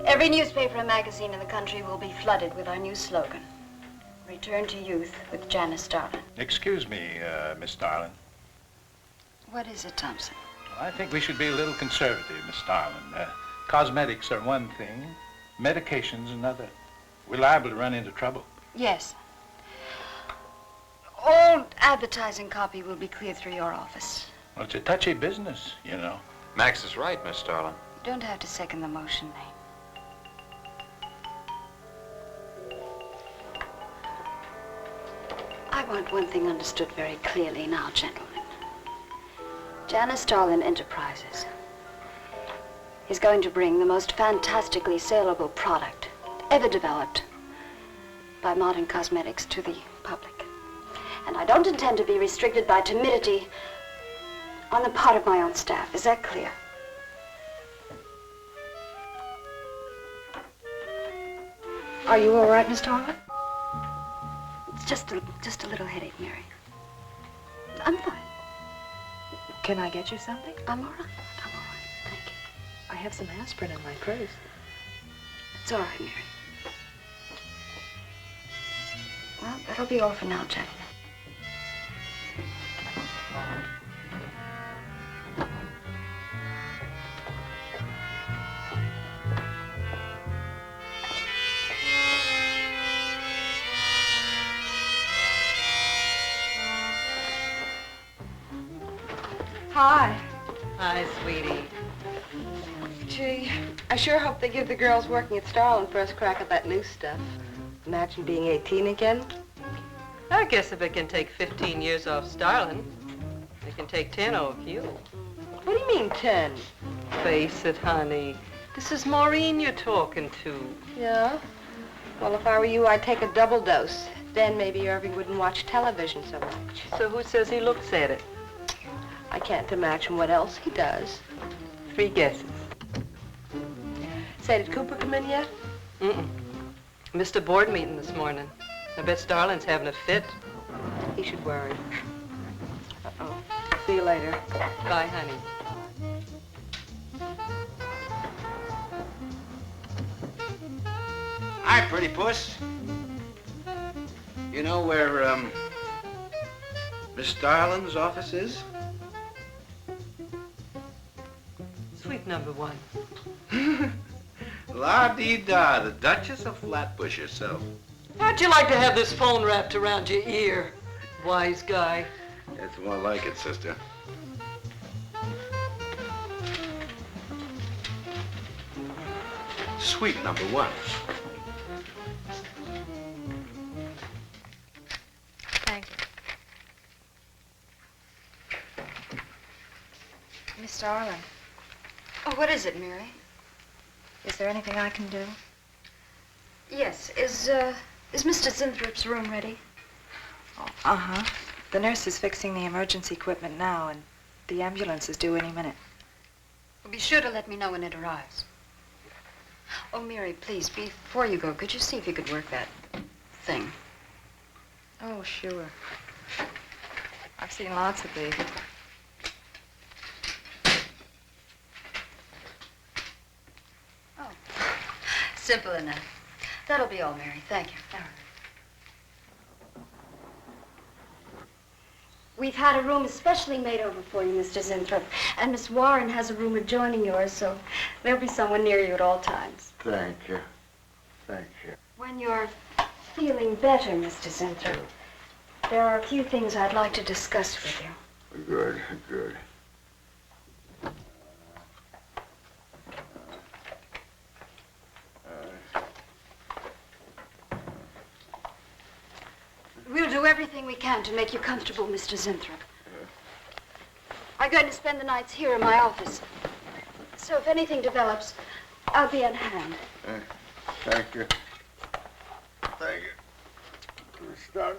F: Every newspaper and magazine in the country will be flooded with our new slogan, Return to Youth with Janice Starlin.
L: Excuse me, Miss Starlin.
F: What is it, Thompson?
L: I think we should be a little conservative, Miss Starlin. Cosmetics are one thing, medications another. We're liable to run into trouble.
F: Yes. All advertising copy will be cleared through your office.
L: Well, it's a touchy business, you know.
H: Max is right, Miss Starlin.
F: You don't have to second the motion, Lane. I want one thing understood very clearly now, gentlemen. Janice Starlin Enterprises is going to bring the most fantastically saleable product ever developed by modern cosmetics to the public. And I don't intend to be restricted by timidity on the part of my own staff. Is that clear?
I: Are you all right, Miss Starlin?
F: It's just a little headache, Mary. I'm fine.
I: Can I get you something?
F: I'm all right. I'm all right. Thank you.
I: I have some aspirin in my purse.
F: It's all right, Mary. Well, that'll be all for now, gentlemen.
I: Hi.
K: Hi, sweetie. Gee, I sure hope they give the girls working at Starlin first crack at that new stuff. Imagine being 18 again. I guess if it can take 15 years off Starlin, it can take 10 off you. What do you mean 10? Face it, honey. This is Maureen you're talking to. Yeah? Well, if I were you, I'd take a double dose. Then maybe Irving wouldn't watch television so much. So who says he looks at it? I can't imagine what else he does. 3 guesses. Say, did Cooper come in yet? Mm-mm. Missed a board meeting this morning. I bet Starlin's having a fit. He should worry. Uh-oh. See you later. Bye, honey.
C: Hi, pretty puss. You know where, Miss Starlin's office is?
K: Suite number 1.
C: La-dee-da, the Duchess of Flatbush herself.
K: How'd you like to have this phone wrapped around your ear, wise guy?
C: It's more like it, sister. Suite number 1.
I: Thank you. Miss Starlin,
F: Oh, what is it, Mary?
I: is there anything I can do?
F: Yes. Is Mr. Zinthrop's room ready?
I: Oh, uh-huh. The nurse is fixing the emergency equipment now, and the ambulance is due any minute.
F: Well, be sure to let me know when it arrives. Oh, Mary, please, before you go, could you see if you could work that thing?
I: Oh, sure. I've seen lots of these.
F: Oh, simple enough. That'll be all, Mary. Thank you. We've had a room especially made over for you, Mr. Zinthrop. And Miss Warren has a room adjoining yours, so there'll be someone near you at all times.
A: Thank you. Thank you.
F: When you're feeling better, Mr. Zinthrop, there are a few things I'd like to discuss with you.
A: Good, good.
F: We'll do everything we can to make you comfortable, Mr. Zinthrop. I'm going to spend the nights here in my office. So if anything develops, I'll be on hand.
A: Thank you. Thank you. Miss Starlin.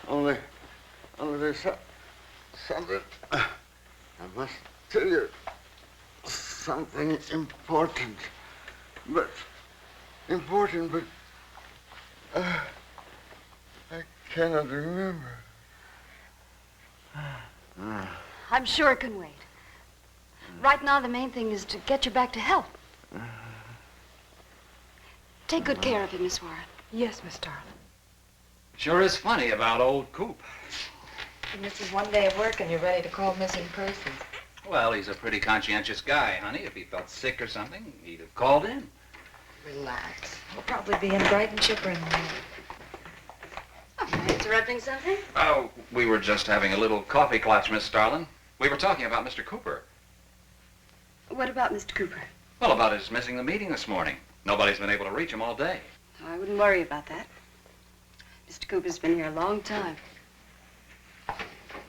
A: Only there's something. I must tell you something important. But I cannot remember.
F: I'm sure it can wait. Right now, the main thing is to get you back to health. Take good care of him, Miss Warren.
I: Yes, Miss Starlin.
H: Sure is funny about old Coop.
I: You misses one day of work and you're ready to call missing persons.
H: Well, he's a pretty conscientious guy, honey. If he felt sick or something, he'd have called in.
I: Relax. We'll probably be in bright and chipper in the morning.
F: Oh, am I interrupting something?
H: Oh, we were just having a little coffee clutch, Miss Starlin. We were talking about Mr. Cooper.
F: What about Mr. Cooper?
H: Well, about his missing the meeting this morning. Nobody's been able to reach him all day.
F: Oh, I wouldn't worry about that. Mr. Cooper's been here a long time.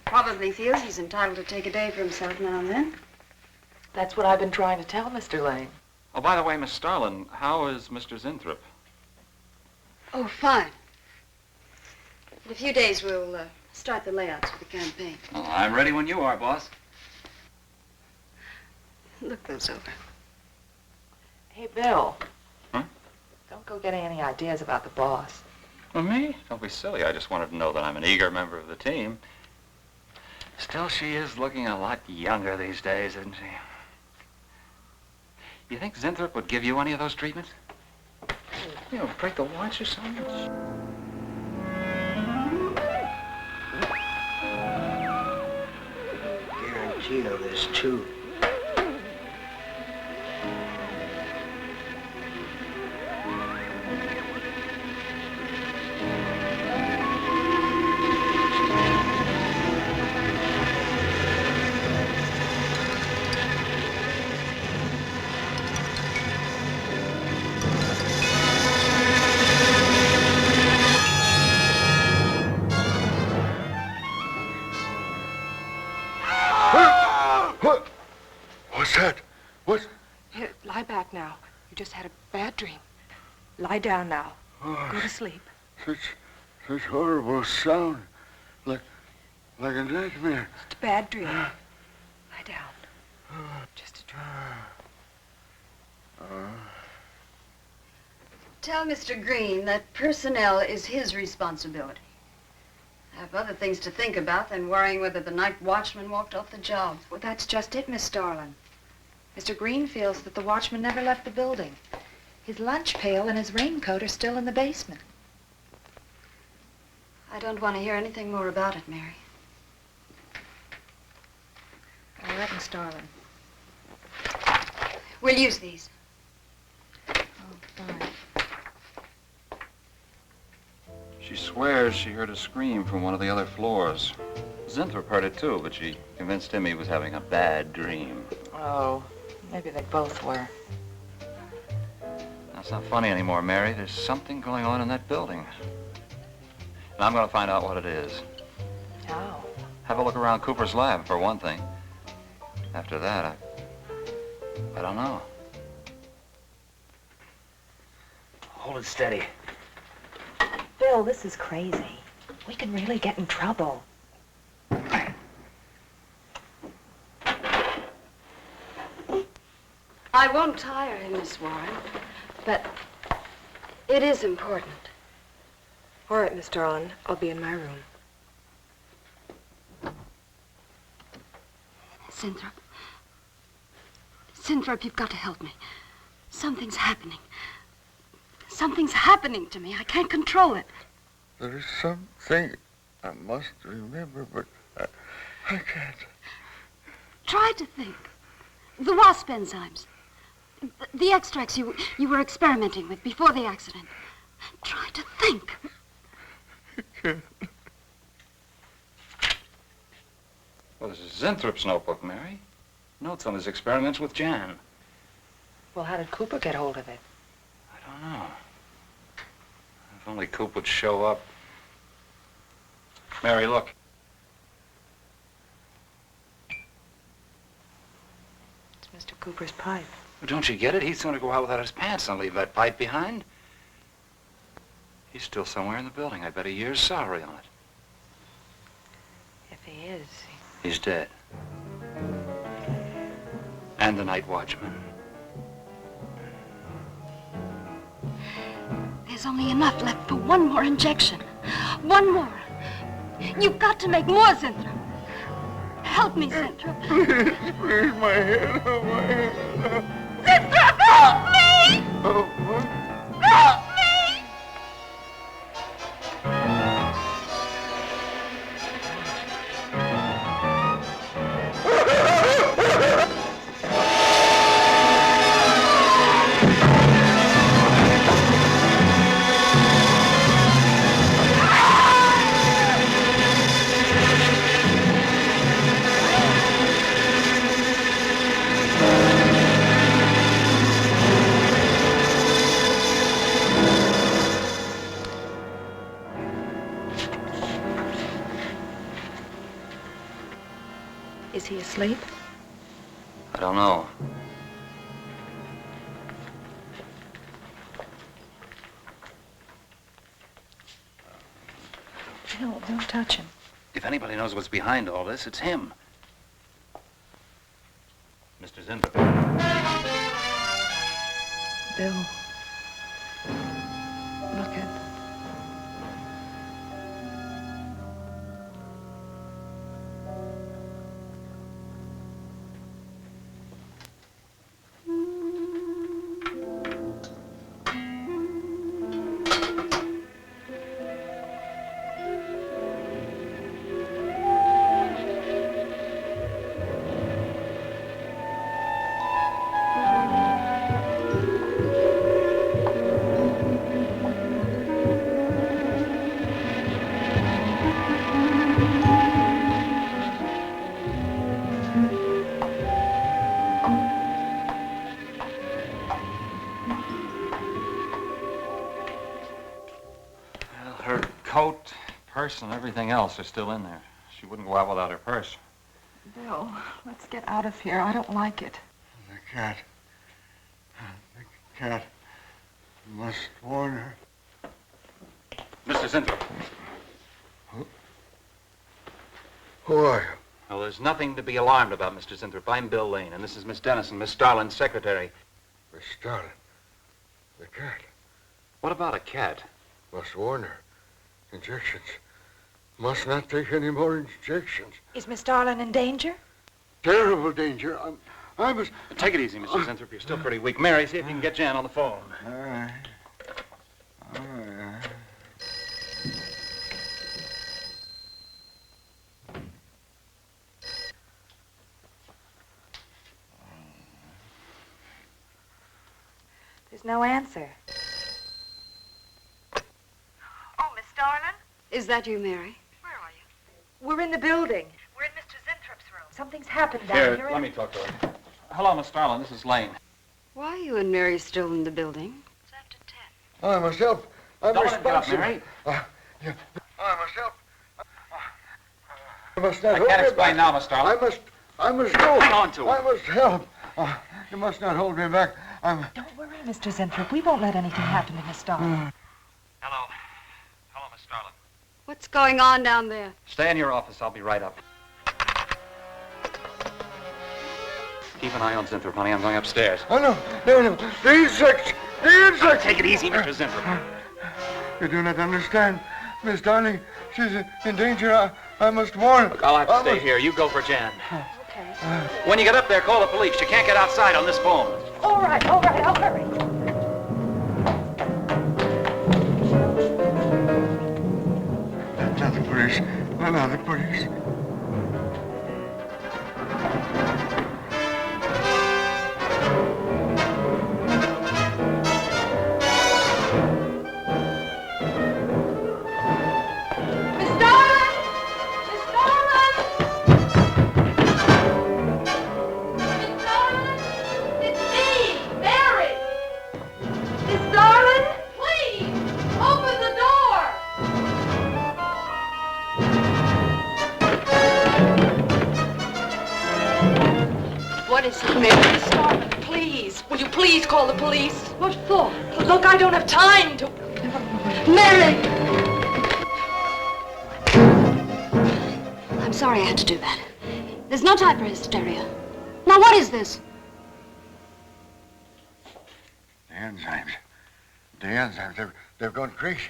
F: Probably feels he's entitled to take a day for himself now and then.
I: That's what I've been trying to tell Mr. Lane.
H: Oh, by the way, Miss Starlin, how is Mr. Zinthrop?
F: Oh, fine. In a few days, we'll start the layouts for the campaign.
H: Oh, I'm ready when you are, boss.
F: Look those over.
I: Hey, Bill.
H: Huh?
I: Don't go getting any ideas about the boss.
H: Well, me? Don't be silly. I just wanted to know that I'm an eager member of the team. Still, she is looking a lot younger these days, isn't she? You think Zinthrop would give you any of those treatments? You know, break the watch or something?
N: Guarantee of this, too.
A: What's that? What?
I: Here, lie back now. You just had a bad dream. Lie down now.
A: Oh,
I: Go to sleep.
A: Such horrible sound. Like a nightmare.
I: Just a bad dream. Lie down. Just a dream.
F: Tell Mr. Green that personnel is his responsibility. I have other things to think about than worrying whether the night watchman walked off the job.
I: Well, that's just it, Miss Starlin. Mr. Green feels that the watchman never left the building. His lunch pail and his raincoat are still in the basement.
F: I don't want to hear anything more about it, Mary.
I: All right, Miss Starlin.
F: We'll use these.
I: Oh, fine.
H: She swears she heard a scream from one of the other floors. Zinthrop heard it too, but she convinced him he was having a bad dream.
I: Oh, maybe they both were.
H: That's not funny anymore, Mary. There's something going on in that building. And I'm going to find out what it is.
I: How?
H: Have a look around Cooper's lab, for one thing. After that, I don't know.
N: Hold it steady.
I: Bill, this is crazy. We can really get in trouble.
F: I won't tire him, Miss Warren, but it is important.
I: All right, Miss Starlin. I'll be in my room.
F: Zinthrop. Zinthrop, you've got to help me. Something's happening. Something's happening to me. I can't control it.
A: There is something I must remember, but I can't.
F: Try to think. The Wasp enzymes. The extracts you were experimenting with before the accident. Try to think.
H: Well, this is Zinthrop's notebook, Mary. Notes on his experiments with Jan.
I: Well, how did Cooper get hold of it?
H: I don't know. If only Coop would show up. Mary, look.
I: It's Mr. Cooper's pipe.
H: Well, don't you get it? He's going to go out without his pants and leave that pipe behind. He's still somewhere in the building. I bet a year's salary on it.
I: If he is,
H: He's dead. And the night watchman.
F: There's only enough left for one more injection. One more. You've got to make more, Zinthrop. Help me, Zinthrop.
A: Please, my head, oh, my head.
F: Zinthrop, help me!
A: Oh, what?
F: Help me!
I: he asleep?
H: I don't know.
I: Bill, don't touch him.
H: If anybody knows what's behind all this, it's him. Mr. Zindler.
I: Bill. Look at...
H: Her coat, purse, and everything else are still in there. She wouldn't go out without her purse.
I: Bill, let's get out of here. I don't like it.
A: The cat. The cat. Must warn her.
H: Mr. Zindler.
A: Who are you?
H: Well, there's nothing to be alarmed about, Mr. Zindler. I'm Bill Lane, and this is Miss Dennison, Miss Starlin's secretary.
A: Miss Starlin. The cat.
H: What about a cat?
A: Must warn her. Injections. Must not take any more injections.
I: Is Miss Darlin in danger?
A: Terrible danger. I must...
H: Take it easy, Mr. Zindler. You're still pretty weak. Mary, see if you can get Jan on the phone.
A: All right. All right.
I: There's no answer.
K: Oh, Miss Darlin?
F: Is that you, Mary?
K: Where are you?
I: We're in the building.
K: We're in Mr. Zinthrup's room.
I: Something's happened down
H: Here,
I: here.
H: let me talk to her. Hello, Miss Starlin. This is Lane.
F: Why are you and Mary still in the building?
K: It's after 10.
A: I must help. I'm
H: Don't let him get up,
A: responsible.
H: Mary.
A: Yeah. I must help. I must not
H: I
A: hold
H: can't
A: me
H: explain
A: back.
H: now, Miss Starlin.
A: I must go.
H: Hang on to it.
A: I must help. You must not hold me back.
I: Don't worry, Mr. Zinthrop. We won't let anything happen to Miss Darlin.
H: Hello. Hello, Miss Starlin.
F: What's going on down there?
H: Stay in your office. I'll be right up. Keep an eye on Zinthrop, honey. I'm going upstairs.
A: Oh, no. The insects. The insects.
H: Take it easy, Mr. Zinthrop.
A: You do not understand. Miss Darling, she's in danger. I must warn her.
H: Look, I'll have to stay here. You go for Jan.
I: Okay.
H: When you get up there, call the police. You can't get outside on this phone.
I: All right, I'll hurry.
A: Not the police. Not the police.
F: What is it, Mary?
I: Starlin, please. Will you please call the police?
F: What for?
I: Look, I don't have time to...
F: Mary! I'm sorry I had to do that. There's no time for hysteria. Now, what is this?
A: The enzymes. The enzymes. They've gone crazy.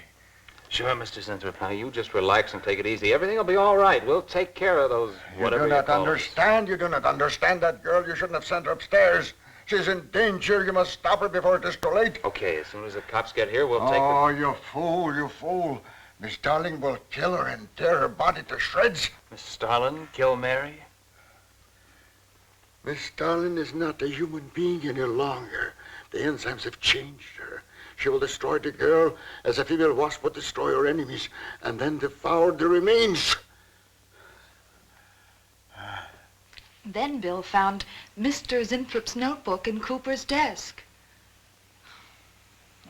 H: Sure, Mr. Zinthrop. Now, you just relax and take it easy. Everything will be all right. We'll take care of those, whatever
A: You do not
H: call us.
A: understand. You do not understand that girl. You shouldn't have sent her upstairs. She's in danger. You must stop her before it is too late.
H: Okay, as soon as the cops get here, we'll take the...
A: Oh, you fool, you fool. Miss Darling will kill her and tear her body to shreds.
H: Miss Starlin, kill Mary?
A: Miss Darling is not a human being any longer. The enzymes have changed her. She will destroy the girl as a female wasp would destroy her enemies, and then devour the remains.
I: Then Bill found Mr. Zinthrop's notebook in Cooper's desk.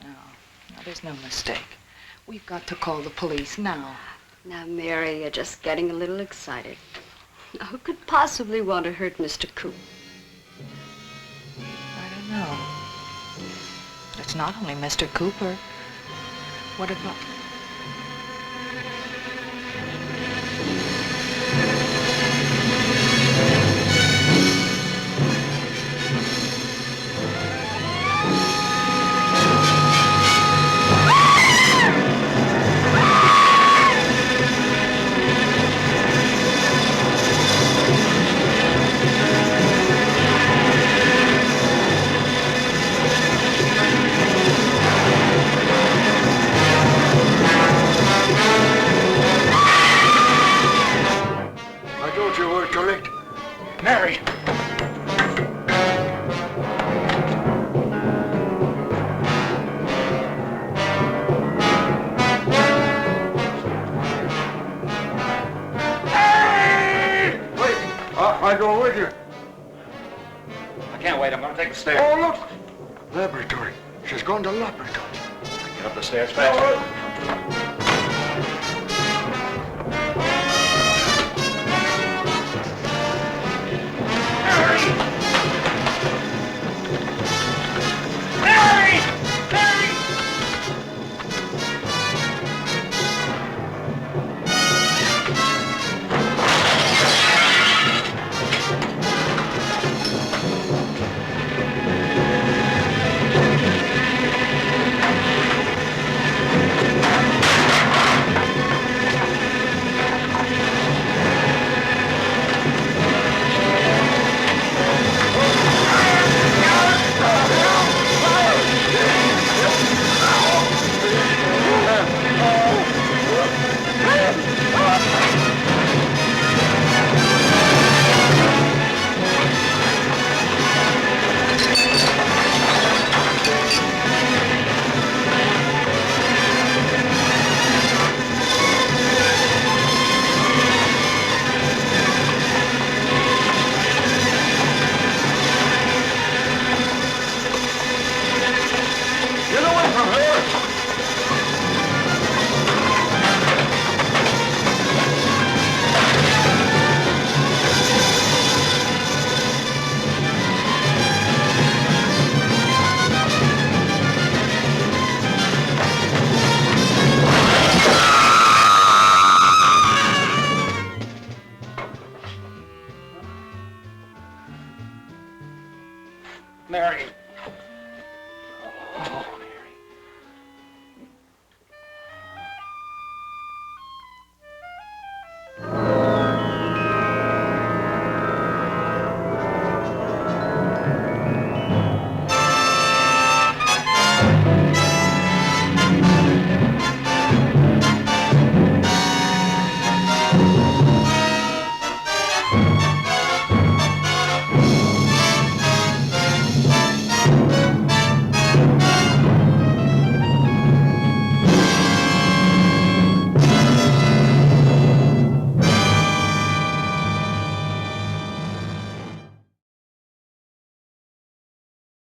I: No, there's no mistake. We've got to call the police now.
F: Now, Mary, you're just getting a little excited. Now, who could possibly want to hurt Mr. Coop?
I: I don't know. It's not only Mr. Cooper. What about...
N: I told you we're correct.
L: Mary!
N: I go with you.
H: I can't wait. I'm going to take the stairs.
N: Oh, look! Laboratory. She's going to laboratory.
H: Get up the stairs fast.